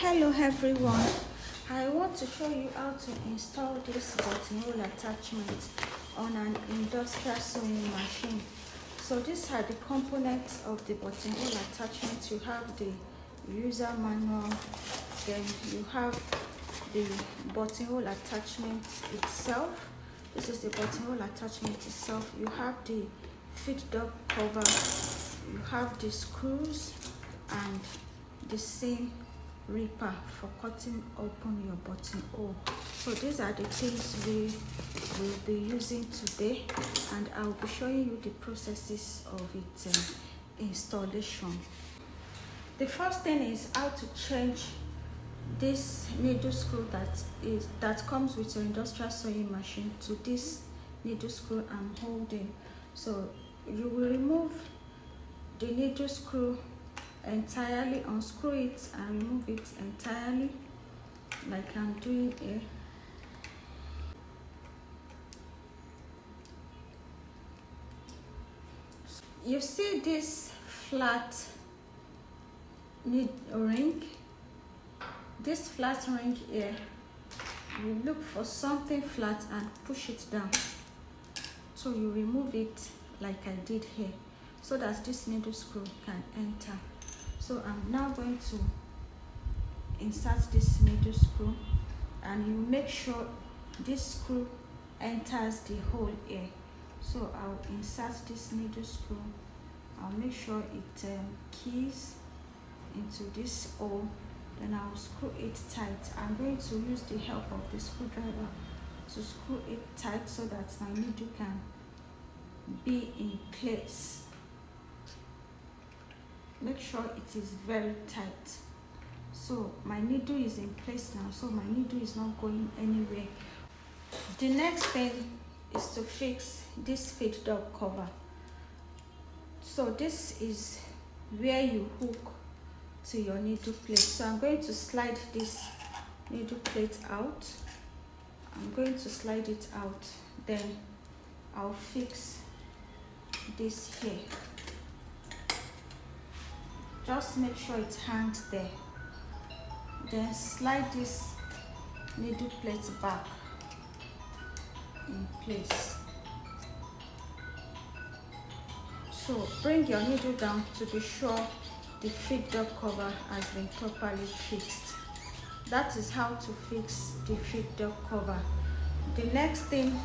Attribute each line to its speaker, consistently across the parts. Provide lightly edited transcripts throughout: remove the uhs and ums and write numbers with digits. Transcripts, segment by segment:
Speaker 1: Hello everyone, I want to show you how to install this buttonhole attachment on an industrial sewing machine. So these are the components of the buttonhole attachment. You have the user manual, then you have the buttonhole attachment itself. This is the buttonhole attachment itself. You have the feed duct cover, you have the screws and the seam ripper for cutting open your buttonhole. So these are the things we will be using today, and I'll be showing you the processes of its installation. The first thing is how to change this needle screw that comes with your industrial sewing machine to this needle screw I'm holding. So you will remove the needle screw entirely, unscrew it and remove it entirely like I'm doing here. You see this flat ring, this flat ring here, you look for something flat and push it down, so you remove it like I did here so that this needle screw can enter. So I'm now going to insert this needle screw, and you make sure this screw enters the hole here. So I'll insert this needle screw. I'll make sure it keys into this hole. Then I'll screw it tight. I'm going to use the help of the screwdriver to screw it tight so that my needle can be in place. Make sure it is very tight. So my needle is in place now, so my needle is not going anywhere. The next thing is to fix this feed duct cover. So this is where you hook to your needle plate. So I'm going to slide this needle plate out. I'm going to slide it out. Then I'll fix this here. Just make sure it hangs there. Then slide this needle plate back in place. So bring your needle down to be sure the feed duct cover has been properly fixed. That is how to fix the feed duct cover. The next thing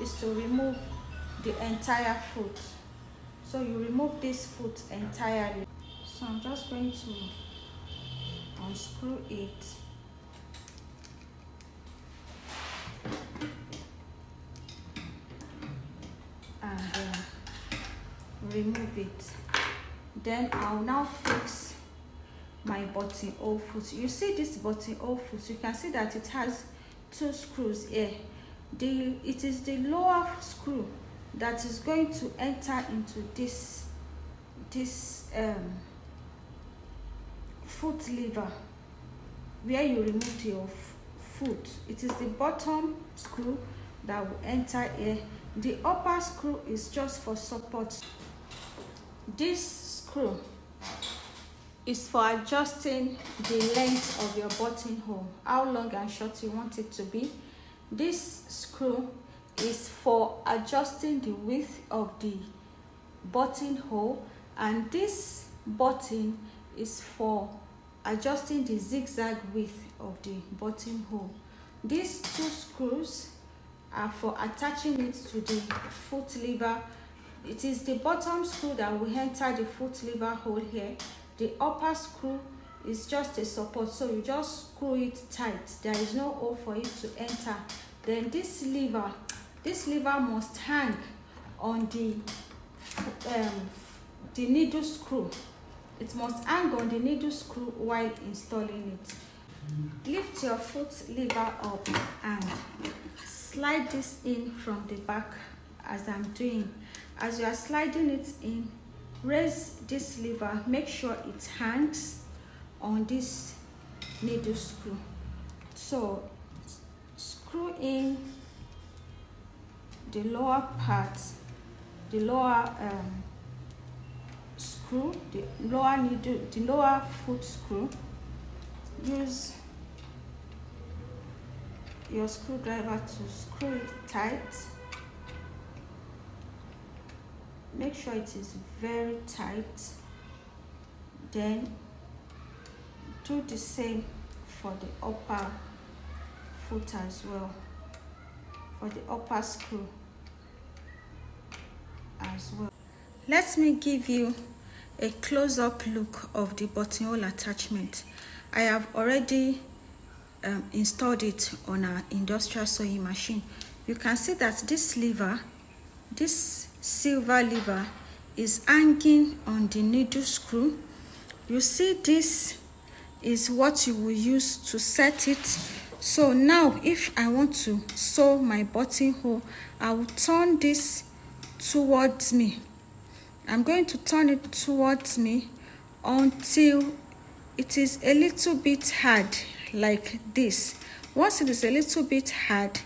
Speaker 1: is to remove the entire foot. So you remove this foot entirely. So I'm just going to unscrew it. And remove it. Then I'll now fix my buttonhole foot. You see this buttonhole foot, you can see that it has two screws here. It is the lower screw that is going to enter into this foot lever where you remove your foot. It is the bottom screw that will enter here. The upper screw is just for support. This screw is for adjusting the length of your buttonhole, how long and short you want it to be. This screw is for adjusting the width of the buttonhole, and this button is for adjusting the zigzag width of the buttonhole. These two screws are for attaching it to the foot lever. It is the bottom screw that will enter the foot lever hole here. The upper screw is just a support, so you just screw it tight. There is no hole for it to enter. Then this lever must hang on the needle screw. It must hang on the needle screw while installing it. Lift your foot lever up and slide this in from the back as I'm doing. As you are sliding it in, raise this lever, make sure it hangs on this needle screw. So screw in the lower part, the lower screw, the lower foot screw, use your screwdriver to screw it tight. Make sure it is very tight. Then do the same for the upper foot as well, for the upper screw as well. Let me give you a close-up look of the buttonhole attachment. I have already installed it on our industrial sewing machine. You can see that this lever, this silver lever, is hanging on the needle screw. You see, this is what you will use to set it. So now if I want to sew my buttonhole, I will turn this towards me. I'm going to turn it towards me until it is a little bit hard, like this. Once it is a little bit hard,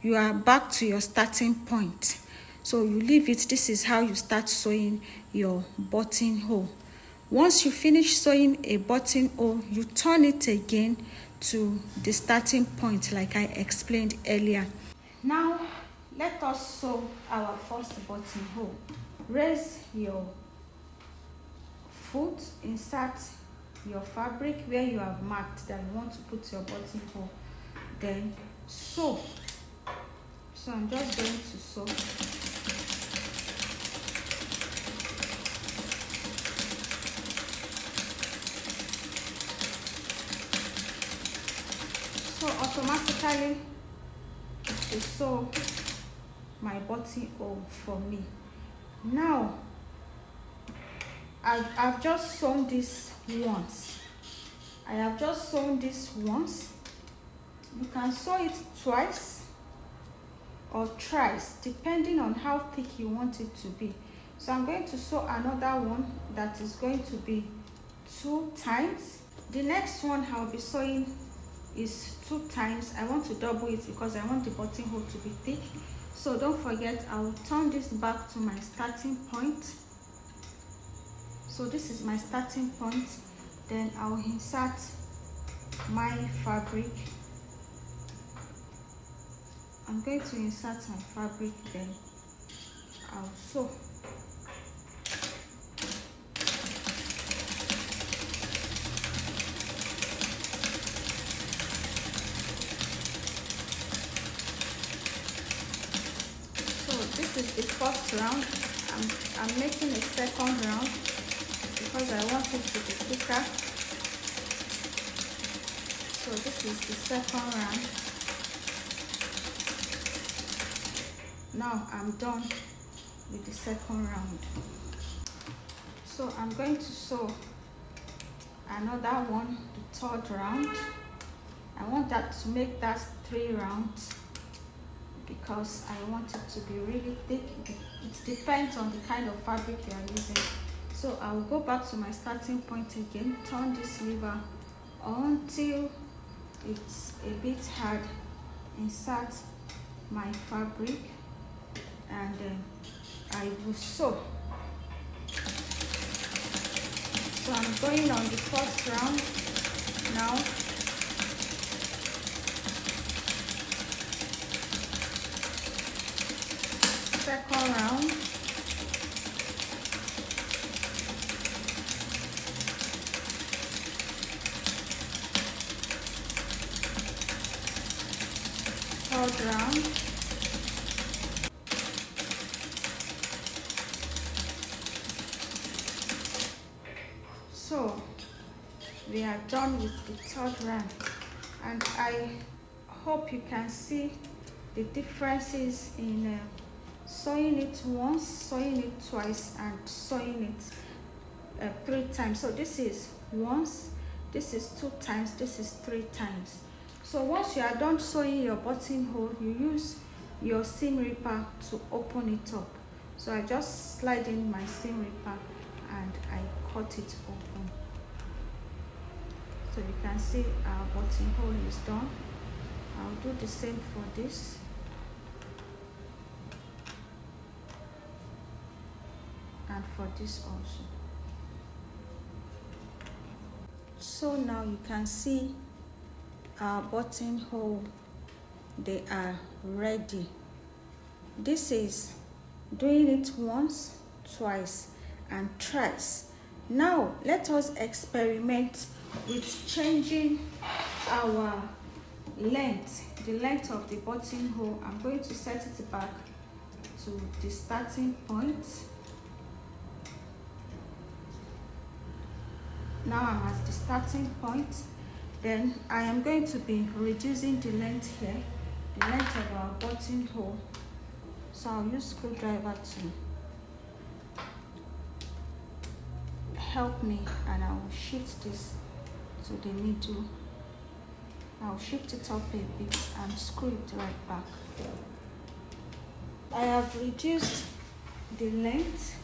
Speaker 1: you are back to your starting point. So you leave it. This is how you start sewing your buttonhole. Once you finish sewing a buttonhole, you turn it again to the starting point, like I explained earlier. Now let us sew our first buttonhole. Raise your foot, insert your fabric where you have marked that you want to put your buttonhole, then sew. So I'm just going to sew. So automatically it sew my buttonhole for me. Now I've just sewn this once. I have just sewn this once. You can sew it twice or thrice, depending on how thick you want it to be. So I'm going to sew another one that is going to be 2 times. The next one I'll be sewing is 2 times. I want to double it because I want the buttonhole to be thick. So don't forget, I will turn this back to my starting point. So this is my starting point. Then I will insert my fabric. I'm going to insert my fabric, then I'll sew. This is the first round. I'm making a second round because I want it to be thicker. So this is the second round. Now I'm done with the second round. So I'm going to sew another one, the third round. I want that to make that 3 rounds, because I want it to be really thick. It depends on the kind of fabric you are using. So I will go back to my starting point again, turn this lever until it's a bit hard, insert my fabric, and then I will sew. So I'm going on the first round now. Second round. Third round. So we are done with the third round, and I hope you can see the differences in sewing it once, sewing it twice, and sewing it 3 times. So this is once, this is 2 times, this is 3 times. So once you are done sewing your buttonhole, you use your seam ripper to open it up. So I just slide in my seam ripper and I cut it open. So you can see our buttonhole is done. I'll do the same for this. And for this also. So now you can see our buttonhole, they are ready. This is doing it once, twice, and thrice. Now let us experiment with changing our length, the length of the buttonhole. I'm going to set it back to the starting point. Now I'm at the starting point. Then I am going to be reducing the length here, the length of our buttonhole. So I'll use screwdriver to help me, and I will shift this to the middle. I'll shift it up a bit and screw it right back. I have reduced the length,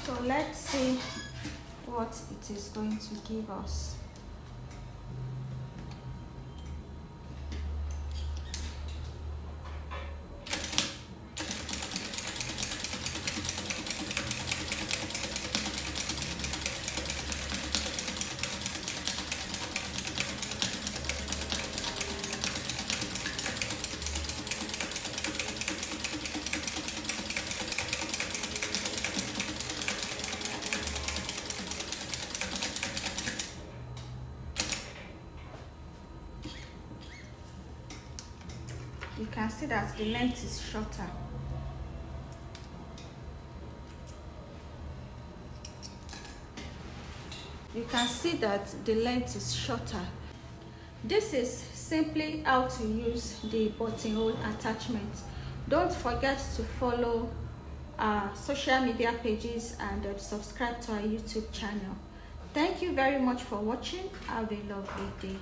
Speaker 1: so let's see what it is going to give us. You can see that the length is shorter. You can see that the length is shorter. This is simply how to use the buttonhole attachment. Don't forget to follow our social media pages and subscribe to our YouTube channel. Thank you very much for watching. Have a lovely day.